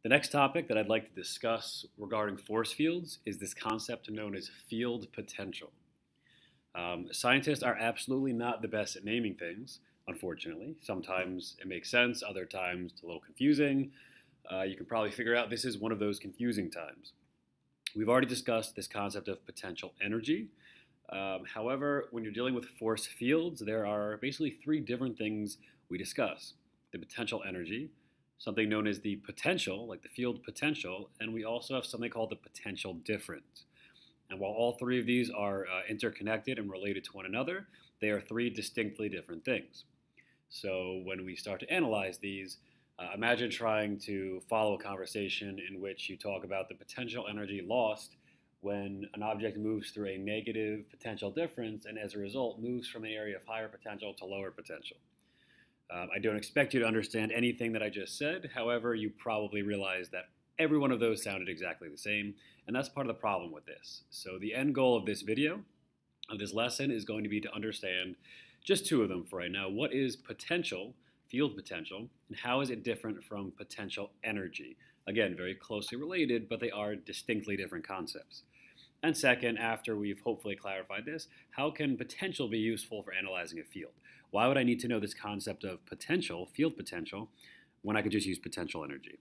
The next topic that I'd like to discuss regarding force fields is this concept known as field potential. Scientists are absolutely not the best at naming things, unfortunately. Sometimes it makes sense, other times it's a little confusing. You can probably figure out this is one of those confusing times. We've already discussed this concept of potential energy. However, when you're dealing with force fields, there are basically three different things we discuss. The potential energy, something known as the potential, like the field potential, and we also have something called the potential difference. And while all three of these are interconnected and related to one another, they are three distinctly different things. So when we start to analyze these, imagine trying to follow a conversation in which you talk about the potential energy lost when an object moves through a negative potential difference and as a result moves from an area of higher potential to lower potential. I don't expect you to understand anything that I just said. However, you probably realize that every one of those sounded exactly the same, and that's part of the problem with this. So the end goal of this video, of this lesson, is going to be to understand just two of them for right now. What is potential, field potential, and how is it different from potential energy? Again, very closely related, but they are distinctly different concepts. And second, after we've hopefully clarified this, how can potential be useful for analyzing a field? Why would I need to know this concept of potential, field potential, when I could just use potential energy?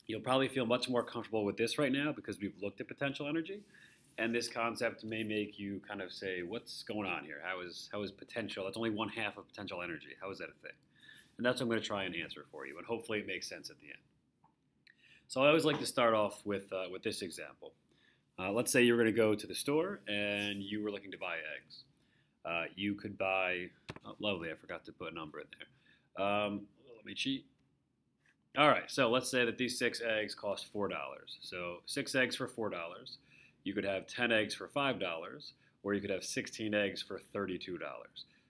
You'll probably feel much more comfortable with this right now because we've looked at potential energy, and this concept may make you kind of say, what's going on here? How is potential, that's only one half of potential energy. How is that a thing? And that's what I'm going to try and answer for you, and hopefully it makes sense at the end. So I always like to start off with this example. Let's say you were going to go to the store and you were looking to buy eggs. You could buy, oh, lovely, I forgot to put a number in there. Let me cheat. All right, so let's say that these 6 eggs cost $4. So 6 eggs for $4. You could have 10 eggs for $5, or you could have 16 eggs for $32.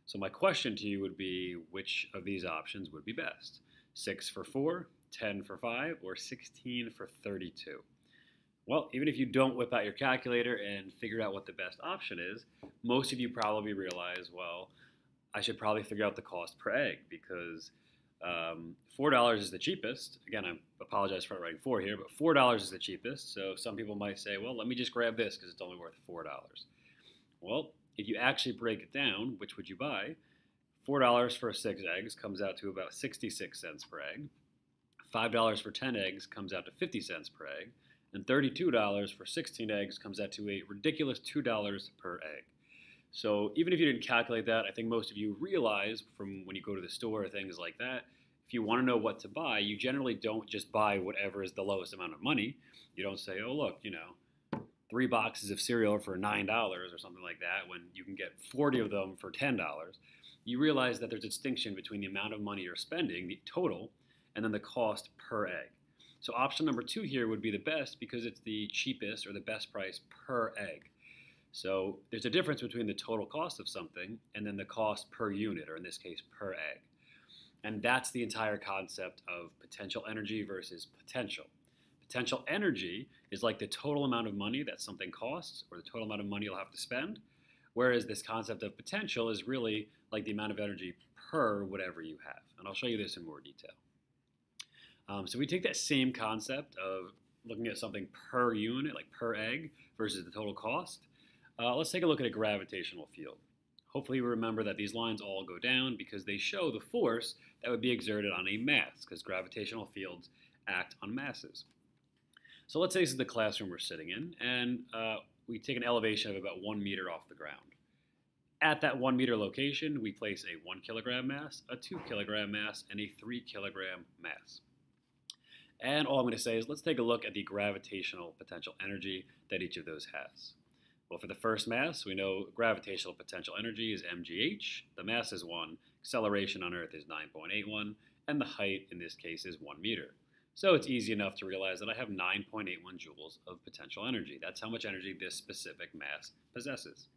So my question to you would be, which of these options would be best? 6 for 4, 10 for 5, or 16 for 32? Well, even if you don't whip out your calculator and figure out what the best option is, most of you probably realize, well, I should probably figure out the cost per egg because $4 is the cheapest. Again, I apologize for writing 4 here, but $4 is the cheapest. So some people might say, well, let me just grab this because it's only worth $4. Well, if you actually break it down, which would you buy? $4 for 6 eggs comes out to about 66 cents per egg. $5 for 10 eggs comes out to 50 cents per egg. And $32 for 16 eggs comes out to a ridiculous $2 per egg. So even if you didn't calculate that, I think most of you realize from when you go to the store or things like that, if you want to know what to buy, you generally don't just buy whatever is the lowest amount of money. You don't say, oh, look, 3 boxes of cereal for $9 or something like that when you can get 40 of them for $10. You realize that there's a distinction between the amount of money you're spending, the total, and then the cost per egg. So option number 2 here would be the best because it's the cheapest or the best price per egg. So there's a difference between the total cost of something and then the cost per unit, or in this case, per egg. And that's the entire concept of potential energy versus potential. Potential energy is like the total amount of money that something costs or the total amount of money you'll have to spend, whereas this concept of potential is really like the amount of energy per whatever you have. And I'll show you this in more detail. So we take that same concept of looking at something per unit, like per egg, versus the total cost. Let's take a look at a gravitational field. Hopefully you remember that these lines all go down because they show the force that would be exerted on a mass, because gravitational fields act on masses. So let's say this is the classroom we're sitting in, and we take an elevation of about 1 meter off the ground. At that 1 meter location, we place a 1 kilogram mass, a 2 kilogram mass, and a 3 kilogram mass. And all I'm going to say is let's take a look at the gravitational potential energy that each of those has. Well, for the first mass, we know gravitational potential energy is mgh, the mass is 1, acceleration on Earth is 9.81, and the height in this case is 1 meter. So it's easy enough to realize that I have 9.81 joules of potential energy. That's how much energy this specific mass possesses.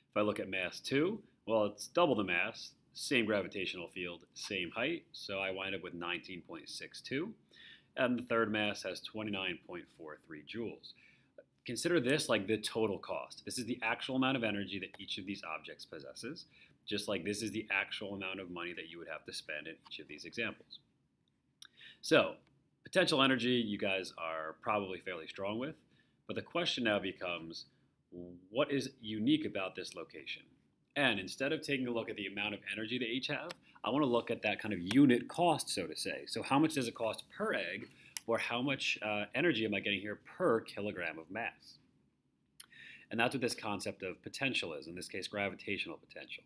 If I look at mass 2, well, it's double the mass, same gravitational field, same height, so I wind up with 19.62. And the third mass has 29.43 joules. Consider this like the total cost. This is the actual amount of energy that each of these objects possesses, just like this is the actual amount of money that you would have to spend in each of these examples. So Potential energy, you guys are probably fairly strong with, but the question now becomes, what is unique about this location? And instead of taking a look at the amount of energy they each have, I want to look at that kind of unit cost, so to say. So how much does it cost per egg, or how much energy am I getting here per kilogram of mass? And that's what this concept of potential is, in this case, gravitational potential.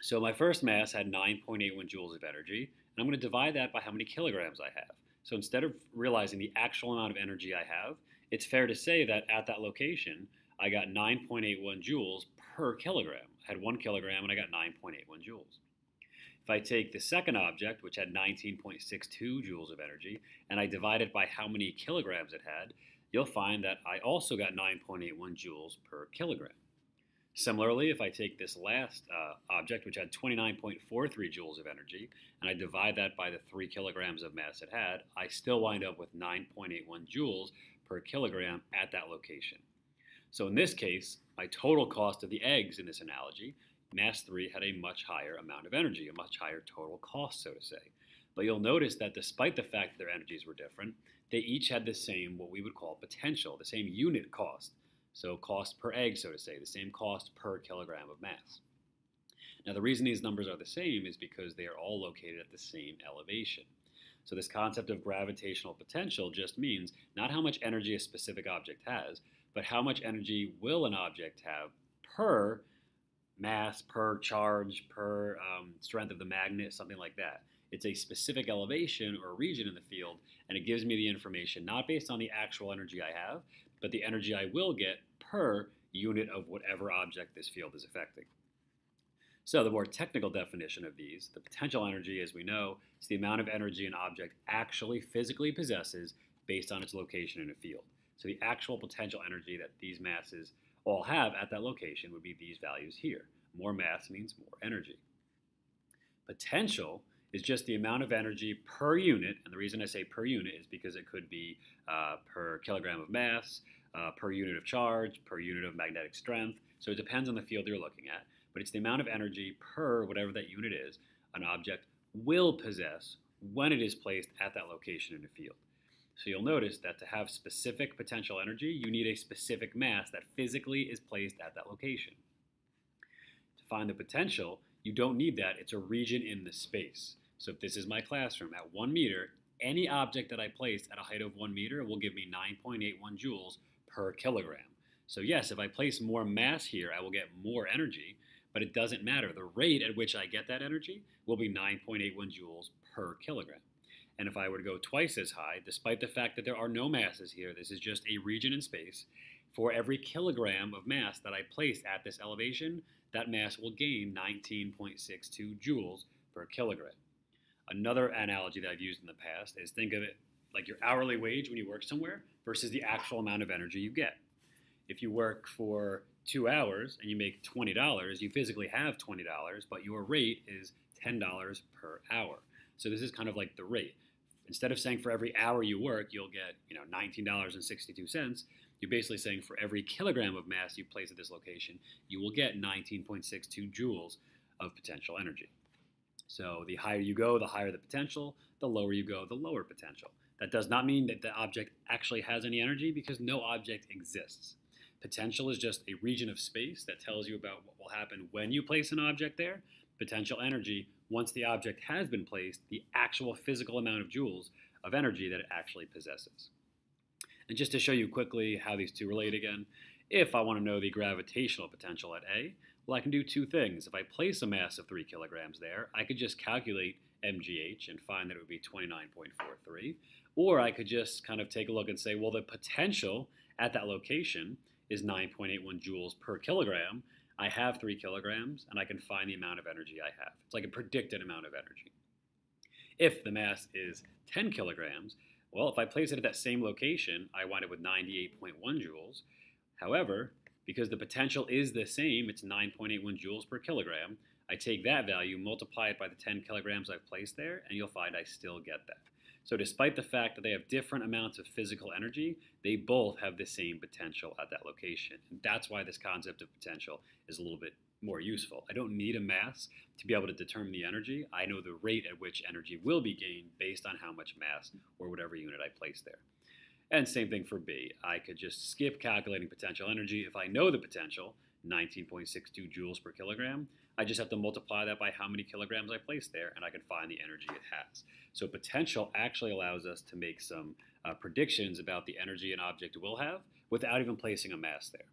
So my first mass had 9.81 joules of energy, and I'm going to divide that by how many kilograms I have. So instead of realizing the actual amount of energy I have, it's fair to say that at that location, I got 9.81 joules per kilogram. I had 1 kilogram and I got 9.81 joules. If I take the second object, which had 19.62 joules of energy, and I divide it by how many kilograms it had, you'll find that I also got 9.81 joules per kilogram. Similarly, if I take this last object, which had 29.43 joules of energy, and I divide that by the 3 kilograms of mass it had, I still wind up with 9.81 joules per kilogram at that location. So in this case, my total cost of the eggs in this analogy, mass 3 had a much higher amount of energy, a much higher total cost, so to say. But you'll notice that despite the fact that their energies were different, they each had the same, what we would call potential, the same unit cost. So cost per egg, so to say, the same cost per kilogram of mass. Now the reason these numbers are the same is because they are all located at the same elevation. So this concept of gravitational potential just means not how much energy a specific object has, but how much energy will an object have per mass, per charge, per strength of the magnet, something like that. It's a specific elevation or region in the field, and it gives me the information not based on the actual energy I have, but the energy I will get per unit of whatever object this field is affecting. So the more technical definition of these, the potential energy, as we know, is the amount of energy an object actually physically possesses based on its location in a field. So the actual potential energy that these masses all have at that location would be these values here. More mass means more energy. Potential is just the amount of energy per unit, and the reason I say per unit is because it could be per kilogram of mass, per unit of charge, per unit of magnetic strength. So it depends on the field you're looking at, but it's the amount of energy per whatever that unit is an object will possess when it is placed at that location in a field. So you'll notice that to have specific potential energy, you need a specific mass that physically is placed at that location. To find the potential, you don't need that. It's a region in the space. So if this is my classroom at 1 meter, any object that I place at a height of 1 meter will give me 9.81 joules per kilogram. So yes, if I place more mass here, I will get more energy, but it doesn't matter. The rate at which I get that energy will be 9.81 joules per kilogram. And if I were to go twice as high, despite the fact that there are no masses here, this is just a region in space, for every kilogram of mass that I place at this elevation, that mass will gain 19.62 joules per kilogram. Another analogy that I've used in the past is think of it like your hourly wage when you work somewhere versus the actual amount of energy you get. If you work for 2 hours and you make $20, you physically have $20, but your rate is $10 per hour. So this is kind of like the rate. Instead of saying for every hour you work, you'll get $19.62, you're basically saying for every kilogram of mass you place at this location, you will get 19.62 joules of potential energy. So the higher you go, the higher the potential. The lower you go, the lower potential. That does not mean that the object actually has any energy because no object exists. Potential is just a region of space that tells you about what will happen when you place an object there. Potential energy, once the object has been placed, the actual physical amount of joules of energy that it actually possesses. And just to show you quickly how these two relate again, if I want to know the gravitational potential at A, well, I can do two things. If I place a mass of 3 kilograms there, I could just calculate mgh and find that it would be 29.43. Or I could just kind of take a look and say, well, the potential at that location is 9.81 joules per kilogram. I have 3 kilograms, and I can find the amount of energy I have. It's like a predicted amount of energy. If the mass is 10 kilograms, well, if I place it at that same location, I wind up with 98.1 joules. However, because the potential is the same, it's 9.81 joules per kilogram, I take that value, multiply it by the 10 kilograms I've placed there, and you'll find I still get that. So despite the fact that they have different amounts of physical energy, they both have the same potential at that location. And that's why this concept of potential is a little bit more useful. I don't need a mass to be able to determine the energy. I know the rate at which energy will be gained based on how much mass or whatever unit I place there. And same thing for B. I could just skip calculating potential energy. If I know the potential, 19.62 joules per kilogram, I just have to multiply that by how many kilograms I place there, and I can find the energy it has. So potential actually allows us to make some predictions about the energy an object will have without even placing a mass there.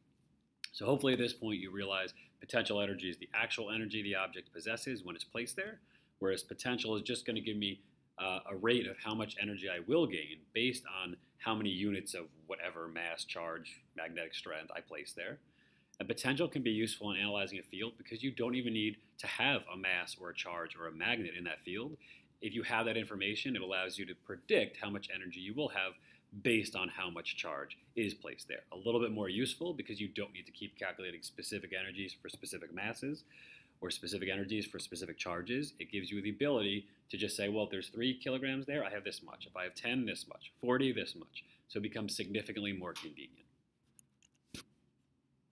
So hopefully at this point you realize potential energy is the actual energy the object possesses when it's placed there, whereas potential is just going to give me a rate of how much energy I will gain based on how many units of whatever mass, charge, magnetic strength I place there. And potential can be useful in analyzing a field because you don't even need to have a mass or a charge or a magnet in that field. If you have that information, it allows you to predict how much energy you will have based on how much charge is placed there. A little bit more useful because you don't need to keep calculating specific energies for specific masses or specific energies for specific charges. It gives you the ability to just say, well, if there's 3 kilograms there, I have this much. If I have 10, this much. 40, this much. So it becomes significantly more convenient.